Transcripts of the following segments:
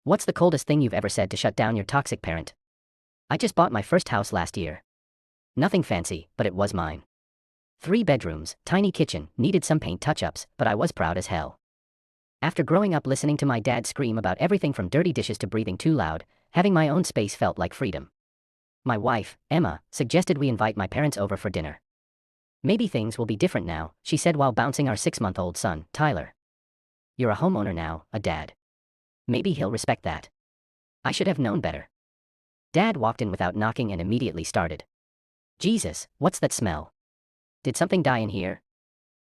What's the coldest thing you've ever said to shut down your toxic parent? I just bought my first house last year. Nothing fancy, but it was mine. 3 bedrooms, tiny kitchen, needed some paint touch-ups, but I was proud as hell. After growing up listening to my dad scream about everything from dirty dishes to breathing too loud, having my own space felt like freedom. My wife, Emma, suggested we invite my parents over for dinner. Maybe things will be different now, she said while bouncing our 6-month-old son, Tyler. You're a homeowner now, a dad. Maybe he'll respect that. I should have known better. Dad walked in without knocking and immediately started. Jesus, what's that smell? Did something die in here?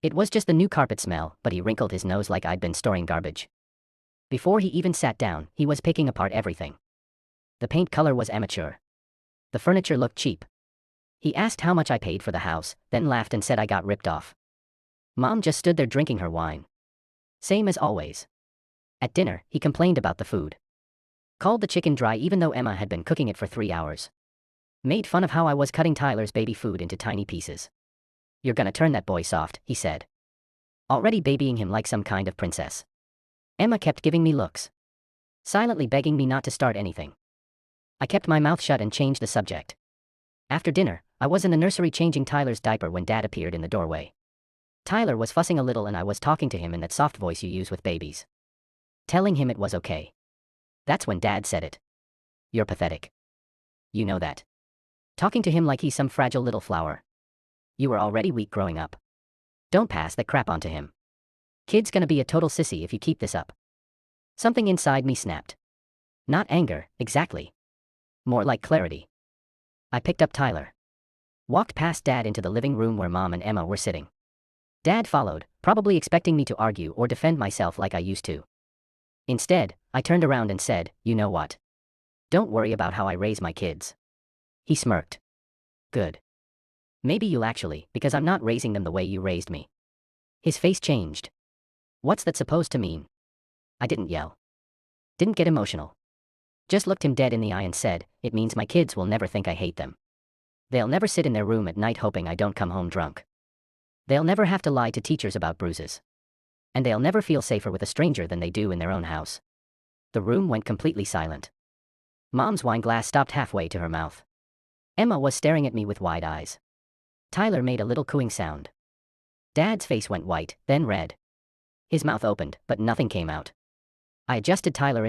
It was just the new carpet smell, but he wrinkled his nose like I'd been storing garbage. Before he even sat down, he was picking apart everything. The paint color was amateur. The furniture looked cheap. He asked how much I paid for the house, then laughed and said I got ripped off. Mom just stood there drinking her wine. Same as always. At dinner, he complained about the food. Called the chicken dry even though Emma had been cooking it for 3 hours. Made fun of how I was cutting Tyler's baby food into tiny pieces. You're gonna turn that boy soft, he said. Already babying him like some kind of princess. Emma kept giving me looks. Silently begging me not to start anything. I kept my mouth shut and changed the subject. After dinner, I was in the nursery changing Tyler's diaper when Dad appeared in the doorway. Tyler was fussing a little and I was talking to him in that soft voice you use with babies. Telling him it was okay. That's when Dad said it. You're pathetic. You know that. Talking to him like he's some fragile little flower. You were already weak growing up. Don't pass that crap onto him. Kid's gonna be a total sissy if you keep this up. Something inside me snapped. Not anger, exactly. More like clarity. I picked up Tyler. Walked past Dad into the living room where Mom and Emma were sitting. Dad followed, probably expecting me to argue or defend myself like I used to. Instead, I turned around and said, you know what? Don't worry about how I raise my kids. He smirked. Good. Maybe you'll actually, because I'm not raising them the way you raised me. His face changed. What's that supposed to mean? I didn't yell. Didn't get emotional. Just looked him dead in the eye and said, it means my kids will never think I hate them. They'll never sit in their room at night hoping I don't come home drunk. They'll never have to lie to teachers about bruises. And they'll never feel safer with a stranger than they do in their own house. The room went completely silent. Mom's wine glass stopped halfway to her mouth. Emma was staring at me with wide eyes. Tyler made a little cooing sound. Dad's face went white, then red. His mouth opened, but nothing came out. I adjusted Tyler